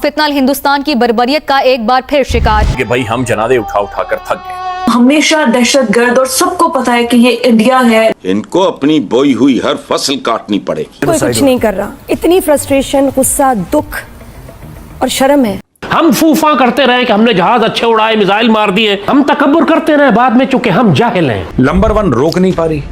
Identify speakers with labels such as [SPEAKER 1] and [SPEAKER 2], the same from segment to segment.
[SPEAKER 1] फितनाल हिंदुस्तान की बर्बरियत का एक बार फिर शिकार
[SPEAKER 2] कि भाई हम जनादे उठा उठा कर थक गए।
[SPEAKER 3] हमेशा दहशतगर्द और सबको पता है कि ये इंडिया है।
[SPEAKER 4] इनको अपनी बोई हुई हर फसल काटनी पड़ेगी।
[SPEAKER 5] कोई कुछ नहीं कर रहा। इतनी फ्रस्ट्रेशन, गुस्सा, दुख और शर्म है।
[SPEAKER 6] हम फूफा करते रहे कि हमने जहाज अच्छे उड़ाए, मिसाइल मार दिए, हम तकब्बुर करते रहे बाद में चूंकि हम जाहिल हैं।
[SPEAKER 7] नंबर 1 रोक नहीं पा रही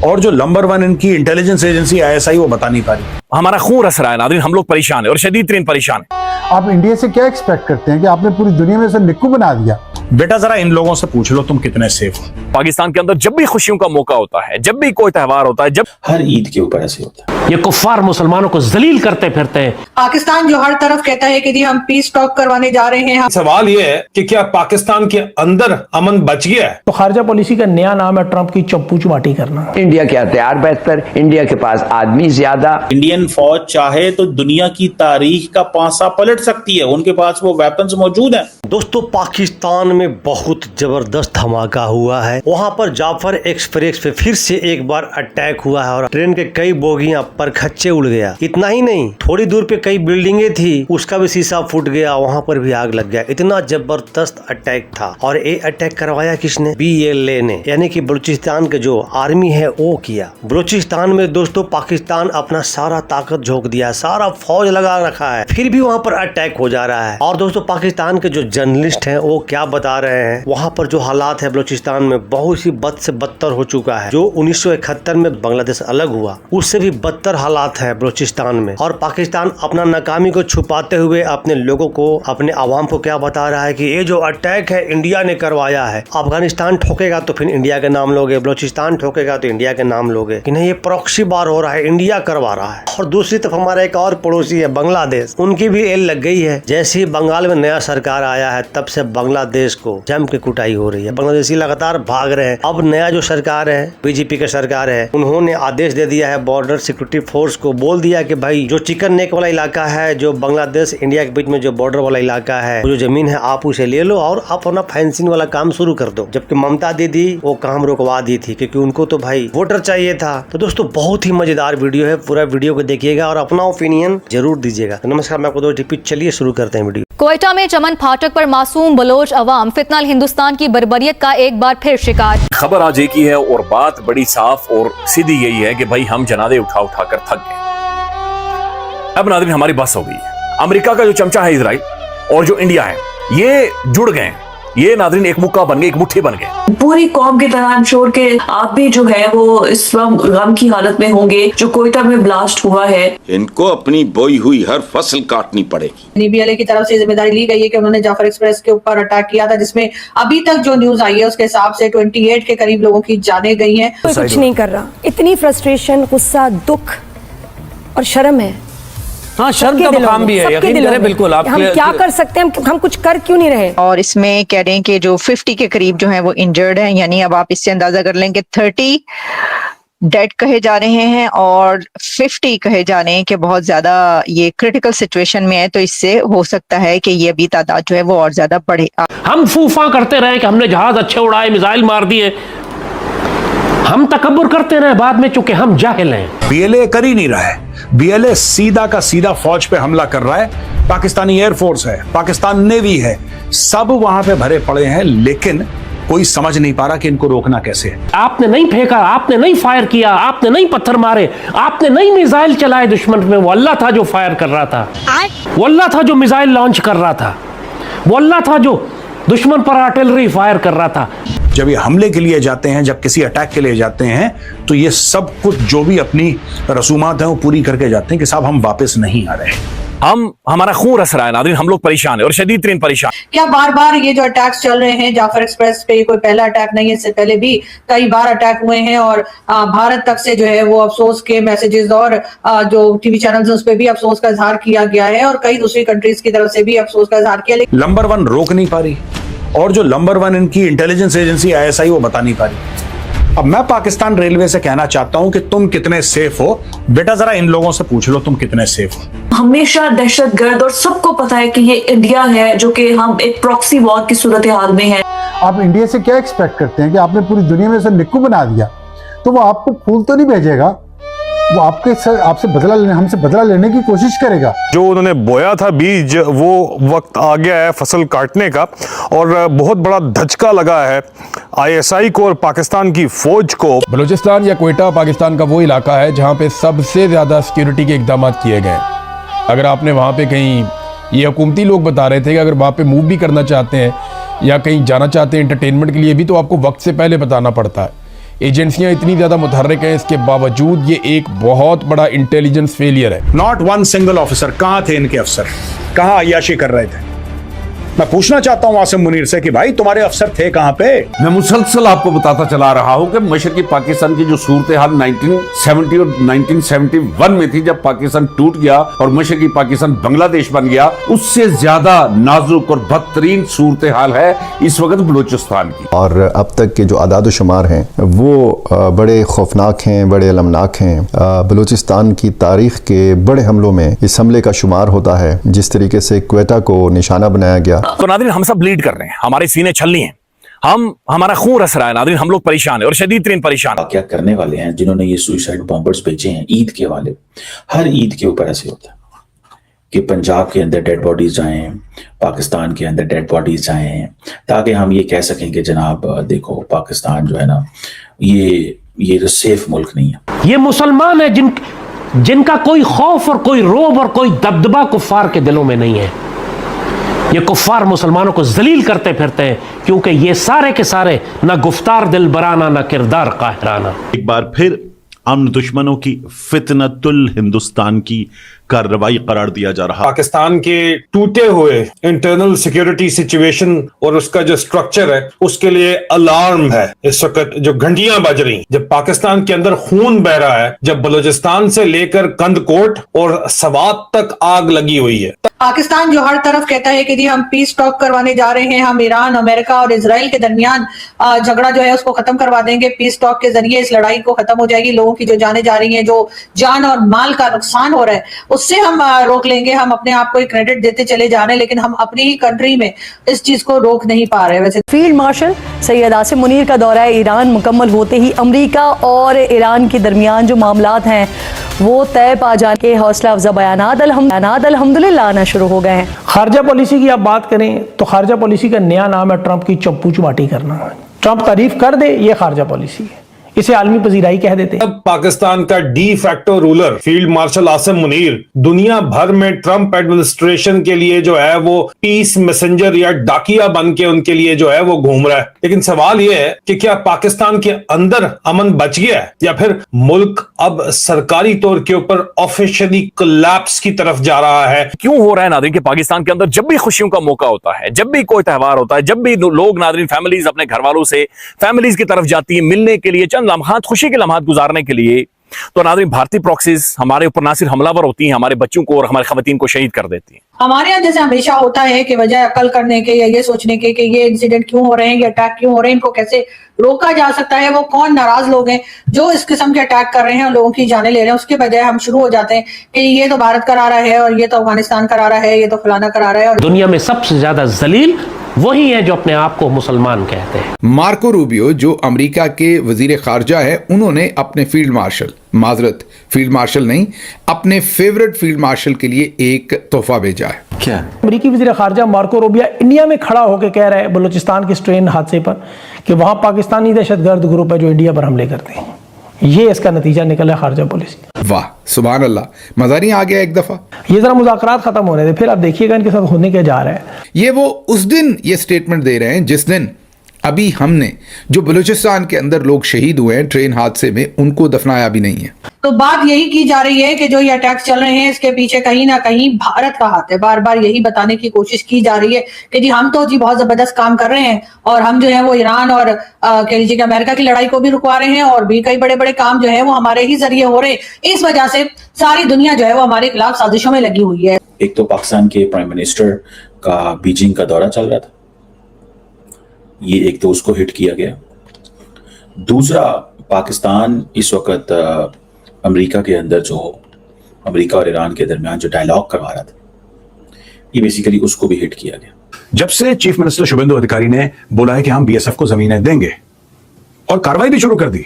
[SPEAKER 7] और जो नंबर 1 इनकी इंटेलिजेंस एजेंसी ISI वो बता नहीं पा रही।
[SPEAKER 2] हमारा खून रस रहा है नाज़रीन, हम लोग परेशान है और शदीद तरीन परेशान है।
[SPEAKER 8] आप इंडिया से क्या एक्सपेक्ट करते हैं कि आपने पूरी दुनिया में से निक्कू बना दिया?
[SPEAKER 7] बेटा जरा इन लोगों से पूछ लो तुम कितने सेफ हो।
[SPEAKER 2] पाकिस्तान के अंदर जब भी खुशियों का मौका होता है, जब भी कोई त्योहार होता है, जब
[SPEAKER 4] हर ईद के ऊपर ऐसे होता है।
[SPEAKER 6] ये कुफ्फार मुसलमानों को जलील करते फिरते हैं।
[SPEAKER 9] पाकिस्तान जो हर तरफ कहता है कि जी हम पीस टॉक करवाने जा रहे हैं।
[SPEAKER 10] सवाल ये है कि क्या पाकिस्तान के अंदर अमन बच गया है?
[SPEAKER 6] तो खारजा पॉलिसी का नया नाम है ट्रंप की चप्पू चुमाटी करना।
[SPEAKER 11] इंडिया के हथियार बेहतर, इंडिया के पास आदमी ज्यादा।
[SPEAKER 12] इंडियन फौज चाहे तो दुनिया की तारीख का पासा पलट सकती है, उनके पास वो वेपन्स मौजूद हैं।
[SPEAKER 13] दोस्तों, पाकिस्तान में बहुत जबरदस्त धमाका हुआ है। वहां पर जाफर एक्सप्रेस पे फिर से एक बार अटैक हुआ है और ट्रेन के कई बोगियां पर खच्चे उड़ गया। इतना ही नहीं, थोड़ी दूर पे कई बिल्डिंगें थी, उसका भी शीशा फूट गया, वहां पर भी आग लग गया। इतना जबरदस्त अटैक था। और ये अटैक करवाया किसने? BLA ने, यानी कि बलूचिस्तान के जो आर्मी है वो किया। बलूचिस्तान में दोस्तों पाकिस्तान अपना सारा ताकत झोंक दिया, सारा फौज लगा रखा है, फिर भी वहां पर अटैक हो जा रहा है। और दोस्तों पाकिस्तान के जो जर्नलिस्ट हैं वो क्या बता रहे हैं, वहां पर जो हालात है बलूचिस्तान में बहुत सी बद से बदतर हो चुका है। जो 1971 में बांग्लादेश अलग हुआ उससे भी बदतर हालात है बलूचिस्तान में। और पाकिस्तान अपना नाकामी को छुपाते हुए अपने लोगों को, अपने आवाम को क्या बता रहा है कि ये जो अटैक है इंडिया ने करवाया है। अफगानिस्तान ठोकेगा तो फिर इंडिया के नाम लोगे, बलूचिस्तान ठोकेगा तो इंडिया के नाम लोगे कि नहीं, ये प्रॉक्सी वार हो रहा है, इंडिया करवा रहा है। और दूसरी तरफ हमारा एक और पड़ोसी है बांग्लादेश, उनकी भी एल लग गई है। जैसे ही बंगाल में नया सरकार आया है तब से बांग्लादेश को जम के कुटाई हो रही है। बांग्लादेशी लगातार भाग रहे हैं। अब नया जो सरकार है, बीजेपी की सरकार है, उन्होंने आदेश दे दिया है बॉर्डर सिक्योरिटी फोर्स को, बोल दिया कि भाई जो चिकन नेक वाला इलाका है, जो बांग्लादेश इंडिया के बीच में जो बॉर्डर वाला इलाका है, जो जमीन है आप उसे ले लो और आप अपना फेंसिंग वाला काम शुरू कर दो। जबकि ममता दीदी वो काम रुकवा दी थी क्योंकि उनको तो भाई वोटर चाहिए था। तो दोस्तों बहुत ही मजेदार वीडियो है, पूरा वीडियो को देखिएगा और अपना ओपिनियन जरूर दीजिएगा। तो नमस्कार, मैं आपको दो टिप, चलिए शुरू करते हैं वीडियो।
[SPEAKER 1] क्वेटा में चमन फाटक पर मासूम बलोच अवाम फितनाल हिंदुस्तान की बर्बरियत का एक बार फिर शिकार।
[SPEAKER 2] खबर आज एक ही है और बात बड़ी साफ और सीधी यही है कि भाई हम जनादे उठा उठा कर थक गए। अब नाज़रीन हमारी बस हो गई है। अमेरिका का जो चमचा है इजराइल और जो इंडिया है ये जुड़ गए। ये नाज़रीन एक मुक्का बन गए, एक मुट्ठी बन गए।
[SPEAKER 3] पूरी कौम की तरह इंश्योर के आप भी जो है वो इस वक्त गम की हालत में होंगे जो क्वेटा में ब्लास्ट हुआ है।
[SPEAKER 4] इनको अपनी बोई हुई हर फसल काटनी पड़ेगी।
[SPEAKER 9] BLA की तरफ से जिम्मेदारी ली गई है कि उन्होंने जाफर एक्सप्रेस के ऊपर अटैक किया था, जिसमें अभी तक जो न्यूज आई है उसके हिसाब से 28 के करीब लोगों की जानें गई हैं।
[SPEAKER 5] कोई कुछ नहीं कर रहा। इतनी फ्रस्ट्रेशन, गुस्सा, दुख और शर्म है।
[SPEAKER 6] हाँ, शर्म का मकाम भी है, यकीन करें बिल्कुल। आप
[SPEAKER 5] हम क्या कर सकते हैं? हम कुछ कर क्यों नहीं रहे?
[SPEAKER 14] और इसमें कह रहे हैं कि जो 50 के करीब जो है वो इंजर्ड हैं, यानी अब आप इससे अंदाजा कर लें कि 30 डेड कहे जा रहे हैं और 50 कहे जा रहे हैं कि बहुत ज्यादा ये क्रिटिकल सिचुएशन में है। तो इससे हो सकता है कि ये अभी तादाद जो है वो और ज्यादा बढ़े।
[SPEAKER 6] हम फूफा करते रहे कि हमने जहाज अच्छे उड़ाए, मिसाइल मार दिए, हम तकब्बुर करते रहे बाद में चूंकि हम जाहिल हैं।
[SPEAKER 7] BLA कर ही नहीं रहा है। BLA सीधा का सीधा फौज पे हमला कर रहा है। पाकिस्तानी एयरफोर्स है, पाकिस्तान नेवी है, सब वहां पे भरे पड़े हैं, लेकिन कोई समझ नहीं पा रहा कि इनको रोकना कैसे है।
[SPEAKER 6] आपने नहीं फेंका, आपने नहीं फायर किया, आपने नहीं पत्थर मारे, आपने नहीं मिसाइल चलाए दुश्मन में। वो अल्लाह था जो फायर कर रहा था, वो अल्लाह था जो मिसाइल लॉन्च कर रहा था, वो अल्लाह था जो दुश्मन पर आर्टिलरी फायर कर रहा था।
[SPEAKER 7] जब ये हमले के लिए जाते हैं, जब किसी अटैक के लिए जाते हैं, तो ये सब कुछ जो भी अपनी रसूमात हैं वो पूरी करके जाते हैं कि साहब हम वापस नहीं आ रहे।
[SPEAKER 2] हमारा खून रस रहा है नाज़रीन, हम लोग परेशान है और शदीद तरीन परेशान।
[SPEAKER 9] क्या बार बार ये जो अटैक्स चल रहे हैं जाफर एक्सप्रेस पे, ये कोई पहला अटैक नहीं है, इससे पहले भी कई बार अटैक हुए हैं। और भारत तक से जो है वो अफसोस के मैसेजेस और जो टीवी चैनल्स उस पर भी अफसोस का इजहार किया गया है और कई दूसरी कंट्रीज की तरफ से भी अफसोस का इजहार किया।
[SPEAKER 7] नंबर 1 रोक नहीं पा रही और जो नंबर 1 इनकी इंटेलिजेंस एजेंसी ISI वो बता नहीं पा रही। अब मैं पाकिस्तान रेलवे से कहना चाहता हूं कि तुम कितने सेफ हो। बेटा जरा इन लोगों से पूछ लो तुम कितने सेफ हो।
[SPEAKER 3] हमेशा दहशतगर्द और सबको पता है कि ये इंडिया है जो कि हम एक प्रॉक्सी वॉर की सूरत हाल में है।
[SPEAKER 8] आप इंडिया से क्या एक्सपेक्ट करते हैं कि आपने पूरी दुनिया में से निक्कू बना दिया? तो वो आपको फूल तो नहीं भेजेगा, वो आपसे बदला लेने, हमसे बदला लेने की कोशिश करेगा।
[SPEAKER 10] जो उन्होंने बोया था बीज, वो वक्त आ गया है फसल काटने का, और बहुत बड़ा धचका लगा है ISI को और पाकिस्तान की फौज को।
[SPEAKER 15] बलूचिस्तान या क्वेटा पाकिस्तान का वो इलाका है जहाँ पे सबसे ज़्यादा सिक्योरिटी के इकदाम किए गए। अगर आपने वहाँ पे कहीं, ये हुकूमती लोग बता रहे थे कि अगर वहाँ पे मूव भी करना चाहते हैं या कहीं जाना चाहते हैं एंटरटेनमेंट के लिए भी, तो आपको वक्त से पहले बताना पड़ता है। एजेंसियां इतनी ज्यादा मुतहर्रिक हैं, इसके बावजूद ये एक बहुत बड़ा इंटेलिजेंस फेलियर है।
[SPEAKER 7] Not one single officer. कहाँ थे इनके अफसर? कहाँ अय्याशी कर रहे थे? मैं पूछना चाहता हूं आसिम मुनीर से कि भाई तुम्हारे अफसर थे कहां पे?
[SPEAKER 4] मैं मुसलसल आपको बताता चला रहा हूं कि मशरकी पाकिस्तान की जो सूरत हाल 1970 और 1971 में थी, जब पाकिस्तान टूट गया और मशरकी पाकिस्तान बांग्लादेश बन गया, उससे ज्यादा नाजुक और बदतरीन सूरत हाल है इस वक्त बलूचिस्तान की।
[SPEAKER 16] और अब तक के जो आदाद शुमार हैं वो बड़े खौफनाक हैं, बड़े अलमनाक हैं। बलूचिस्तान की तारीख के बड़े हमलों में इस हमले का शुमार होता है। जिस तरीके से क्वेटा को निशाना बनाया गया,
[SPEAKER 2] तो नाज़रीन हम सब लीड कर रहे हैं, हमारे सीने छलनी हैं, हमारा खून रस रहा है नाज़रीन, हम लोग परेशान है और शदीद तरीन परेशान।
[SPEAKER 12] क्या करने वाले हैं जिन्होंने ये सुइसाइड बॉम्बर्स भेजे हैं ईद के वाले? हर ईद के ऊपर ऐसे होता है कि पंजाब के अंदर डेड बॉडीज जाएं, पाकिस्तान के अंदर डेड बॉडीज जाएं, ताकि हम ये कह सकें कि जनाब देखो पाकिस्तान जो है ना, ये सेफ मुल्क नहीं है।
[SPEAKER 6] ये मुसलमान है जिनका कोई खौफ और कोई रोब और कोई दबदबा कुफ्फार के दिलों में नहीं है। ये कुफ्फार मुसलमानों को जलील करते फिरते हैं, क्योंकि ये सारे के सारे ना गुफ्तार दिल बराना, ना किरदार काहिराना।
[SPEAKER 17] एक बार फिर अमन दुश्मनों की फितनतुल हिंदुस्तान की कार्रवाई करार दिया जा रहा।
[SPEAKER 10] पाकिस्तान के टूटे हुए इंटरनल सिक्योरिटी सिचुएशन और उसका जो स्ट्रक्चर है, उसके लिए अलार्म है इस वक्त जो घंटियां बज रही। जब पाकिस्तान के अंदर खून बह रहा है, जब बलूचिस्तान से लेकर कंदकोट और सवात तक आग लगी हुई है।
[SPEAKER 9] पाकिस्तान जो हर तरफ कहता है कि जी हम पीस टॉक करवाने जा रहे हैं, हम ईरान, अमेरिका और इजराइल के दरमियान झगड़ा जो है उसको खत्म करवा देंगे, पीस टॉक के जरिए इस लड़ाई को खत्म हो जाएगी, लोगों की जो जाने जा रही हैं, जो जान और माल का नुकसान हो रहा है उससे हम रोक लेंगे। हम अपने आप को क्रेडिट देते चले जा रहे हैं, लेकिन हम अपनी ही कंट्री में इस चीज को रोक नहीं पा रहे। वैसे
[SPEAKER 5] फील्ड मार्शल सैयद आसिम मुनीर का दौरा ईरान मुकम्मल होते ही अमेरिका और ईरान के दरमियान जो मामलात हैं वो तय पा जाने के हौसला अफजा बयानात अल्हम्दुलिल्लाह आना शुरू हो गए हैं।
[SPEAKER 6] खारजा पॉलिसी की आप बात करें तो खारजा पॉलिसी का नया नाम है ट्रंप की चप्पू चपाटी करना। ट्रंप तारीफ कर दे, ये खारजा पॉलिसी है, इसे आलमी पजीराई कह देते हैं।
[SPEAKER 10] अब पाकिस्तान का de facto ruler field marshal Asim Munir दुनिया भर में ट्रंप एडमिनिस्ट्रेशन के लिए जो है वो पीस मैसेंजर या डाकिया बन के उनके लिए जो है वो घूम रहा है। लेकिन सवाल ये है कि क्या पाकिस्तान के अंदर अमन बच गया है या फिर मुल्क अब सरकारी तौर के ऊपर ऑफिशियली कोलैप्स की तरफ जा रहा है?
[SPEAKER 2] क्यों हो रहा है नाज़रीन कि पाकिस्तान के अंदर जब भी खुशियों का मौका होता है, जब भी कोई त्यौहार होता है, जब भी लोग नाज़रीन फैमिलीज अपने घर वालों से फैमिलीज की तरफ जाती है मिलने के लिए, लम्हात खुशी के लम्हात गुजारने के लिए, तो नाज़रीन भारतीय प्रॉक्सीज हमारे ऊपर ना सिर्फ हमलावर होती हैं, हमारे बच्चों को और हमारे खवातीन को शहीद कर देती हैं।
[SPEAKER 9] हमारे यहाँ जैसे हमेशा होता है कि वजह अकल करने के या ये सोचने के कि ये इंसिडेंट क्यों हो रहे हैं, ये अटैक क्यों हो रहे हैं, इनको कैसे रोका जा सकता है, वो कौन नाराज लोग हैं जो इस किस्म के अटैक कर रहे हैं और लोगों की जाने ले रहे हैं, उसके बजाय हम शुरू हो जाते हैं कि ये तो भारत करा रहा है और ये तो अफगानिस्तान करा रहा है, ये तो फलाना करा रहा है। और
[SPEAKER 6] दुनिया में सबसे ज्यादा जलील वही है जो अपने आप को मुसलमान कहते हैं।
[SPEAKER 15] मार्को रूबियो जो अमेरिका के वजीर खारजा है, उन्होंने अपने फील्ड मार्शल नहीं, अपने फेवरेट फील्ड मार्शल के लिए एक तोहफा भेजा है।
[SPEAKER 6] क्या? अमेरिकी वजीर खारजा मार्को रूबियो इंडिया में खड़ा होकर कह रहा है बलूचिस्तान के स्ट्रेन हादसे पर कि वहां पाकिस्तानी दहशतगर्द ग्रुप है जो इंडिया पर हमले करते हैं। ये इसका नतीजा निकला खारजा पॉलिसी।
[SPEAKER 15] वाह सुभान अल्लाह, मजा नहीं आ गया एक दफा।
[SPEAKER 6] ये जरा मुज़ाकरात खत्म हो रहे थे, फिर आप देखिएगा इनके साथ होने क्या जा रहा है।
[SPEAKER 15] ये वो उस दिन ये स्टेटमेंट दे रहे हैं जिस दिन अभी हमने जो बलूचिस्तान के अंदर लोग शहीद हुए हैं ट्रेन हादसे में, उनको दफनाया भी नहीं है।
[SPEAKER 9] तो बात यही की जा रही है कि जो ये अटैक्स चल रहे हैं इसके पीछे कहीं ना कहीं भारत का हाथ है। बार बार यही बताने की कोशिश की जा रही है कि जी हम तो जी बहुत जबरदस्त काम कर रहे हैं और हम जो है वो ईरान और कह लीजिए अमेरिका की लड़ाई को भी रुकवा रहे हैं और भी कई बड़े बड़े काम जो है वो हमारे ही जरिए हो रहे हैं। इस वजह से सारी दुनिया जो है वो हमारे खिलाफ साजिशों में लगी हुई है।
[SPEAKER 12] एक तो पाकिस्तान के प्राइम मिनिस्टर का बीजिंग का दौरा चल रहा था, ये एक तो उसको हिट किया गया। दूसरा, पाकिस्तान इस वक्त अमेरिका के अंदर जो अमेरिका और ईरान के दरमियान जो डायलॉग करवा रहा था, ये बेसिकली उसको भी हिट किया गया।
[SPEAKER 7] जब से चीफ मिनिस्टर शुभेंदु अधिकारी ने बोला है कि हम बीएसएफ को जमीनें देंगे और कार्रवाई भी शुरू कर दी,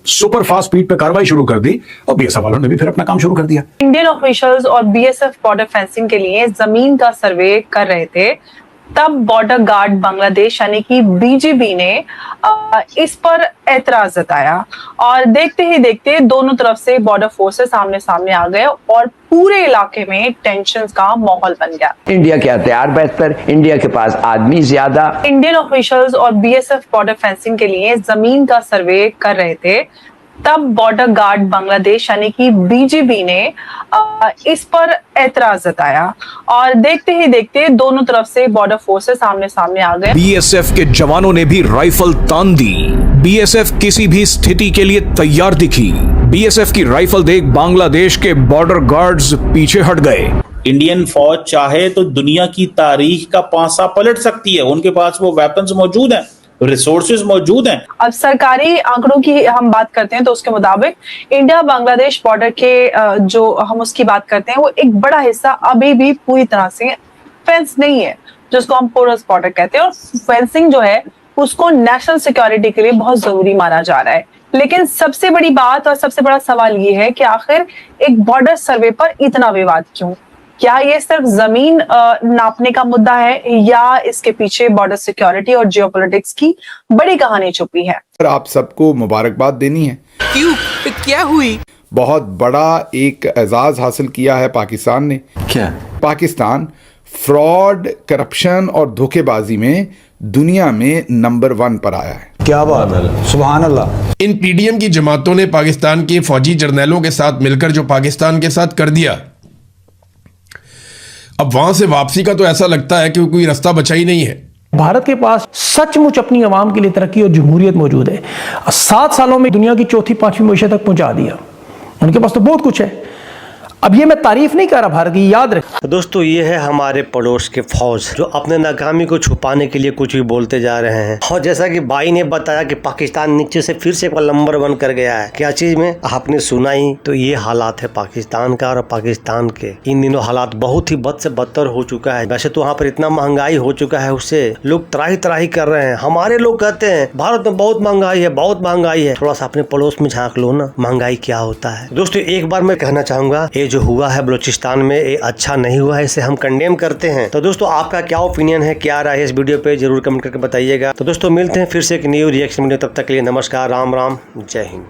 [SPEAKER 7] सुपर फास्ट स्पीड पे कार्रवाई शुरू कर दी और बीएसएफ वालों ने भी फिर अपना काम शुरू कर दिया।
[SPEAKER 18] इंडियन ऑफिशियल्स और बीएसएफ बॉर्डर फेंसिंग के लिए जमीन का सर्वे कर रहे थे, तब बॉर्डर गार्ड बांग्लादेश यानी कि बीजीबी ने इस पर एतराज जताया और देखते ही देखते दोनों तरफ से बॉर्डर फोर्सेस सामने सामने आ गए और पूरे इलाके में टेंशन का माहौल बन गया।
[SPEAKER 11] इंडिया के हथियार बेहतर, इंडिया के पास आदमी ज्यादा।
[SPEAKER 18] इंडियन ऑफिशियल्स और बीएसएफ बॉर्डर फेंसिंग के लिए जमीन का सर्वे कर रहे थे, तब बॉर्डर गार्ड बांग्लादेश यानी कि बीजीबी ने इस पर एतराज जताया और देखते ही देखते दोनों तरफ से बॉर्डर फोर्सेस सामने सामने आ गए।
[SPEAKER 19] बीएसएफ के जवानों ने भी राइफल तान दी। बीएसएफ किसी भी स्थिति के लिए तैयार दिखी। बीएसएफ की राइफल देख बांग्लादेश के बॉर्डर गार्ड्स पीछे हट गए।
[SPEAKER 12] इंडियन फौज चाहे तो दुनिया की तारीख का पासा पलट सकती है, उनके पास वो वेपन्स मौजूद हैं, रिसोर्सेज मौजूद हैं।
[SPEAKER 18] अब सरकारी आंकड़ों की हम बात करते हैं तो उसके मुताबिक इंडिया बांग्लादेश बॉर्डर के जो हम उसकी बात करते हैं वो एक बड़ा हिस्सा अभी भी पूरी तरह से फेंस नहीं है, जिसको हम पोरस बॉर्डर कहते हैं, और फेंसिंग जो है उसको नेशनल सिक्योरिटी के लिए बहुत जरूरी माना जा रहा है। लेकिन सबसे बड़ी बात और सबसे बड़ा सवाल ये है कि आखिर एक बॉर्डर सर्वे पर इतना विवाद क्यों? क्या ये सिर्फ जमीन नापने का मुद्दा है या इसके पीछे बॉर्डर सिक्योरिटी और जियोपॉलिटिक्स की बड़ी कहानी छुपी है?
[SPEAKER 20] आप सबको मुबारकबाद देनी है।
[SPEAKER 21] क्यों? क्या हुई?
[SPEAKER 20] बहुत बड़ा एक एजाज हासिल किया है पाकिस्तान ने।
[SPEAKER 21] क्या?
[SPEAKER 20] पाकिस्तान फ्रॉड, करप्शन और धोखेबाजी में दुनिया में नंबर 1 पर आया है।
[SPEAKER 21] क्या बात है, सुभान अल्लाह।
[SPEAKER 15] इन पीडीएम की जमातों ने पाकिस्तान के फौजी जर्नैलों के साथ मिलकर जो पाकिस्तान के साथ कर दिया, अब वहां से वापसी का तो ऐसा लगता है कि कोई रास्ता बचा ही नहीं है।
[SPEAKER 6] भारत के पास सचमुच अपनी आवाम के लिए तरक्की और जमहूरियत मौजूद है। 7 सालों में दुनिया की चौथी 5वीं पोजीशन तक पहुंचा दिया। उनके पास तो बहुत कुछ है। अब ये मैं तारीफ नहीं कर रहा भारत की, याद रख।
[SPEAKER 13] दोस्तों, ये है हमारे पड़ोस के फौज जो अपने नाकामी को छुपाने के लिए कुछ भी बोलते जा रहे हैं। और जैसा कि भाई ने बताया कि पाकिस्तान नीचे से फिर से नंबर 1 कर गया है। क्या चीज में आपने सुना ही, तो ये हालात है पाकिस्तान का और पाकिस्तान के। इन दिनों हालात बहुत ही बद से बदतर हो चुका है। वैसे तो वहाँ पर इतना महंगाई हो चुका है, उससे लोग त्राही त्राही कर रहे हैं। हमारे लोग कहते हैं भारत में बहुत महंगाई है, बहुत महंगाई है। थोड़ा सा अपने पड़ोस में झांक लो ना, महंगाई क्या होता है। दोस्तों, एक बार मैं कहना चाहूंगा, जो हुआ है बलूचिस्तान में, ये अच्छा नहीं हुआ है, इसे हम कंडेम करते हैं। तो दोस्तों, आपका क्या ओपिनियन है, क्या राय है इस वीडियो पे, जरूर कमेंट करके बताइएगा। तो दोस्तों, मिलते हैं फिर से एक न्यू रिएक्शन वीडियो। तब तक के लिए नमस्कार, राम राम, जय हिंद।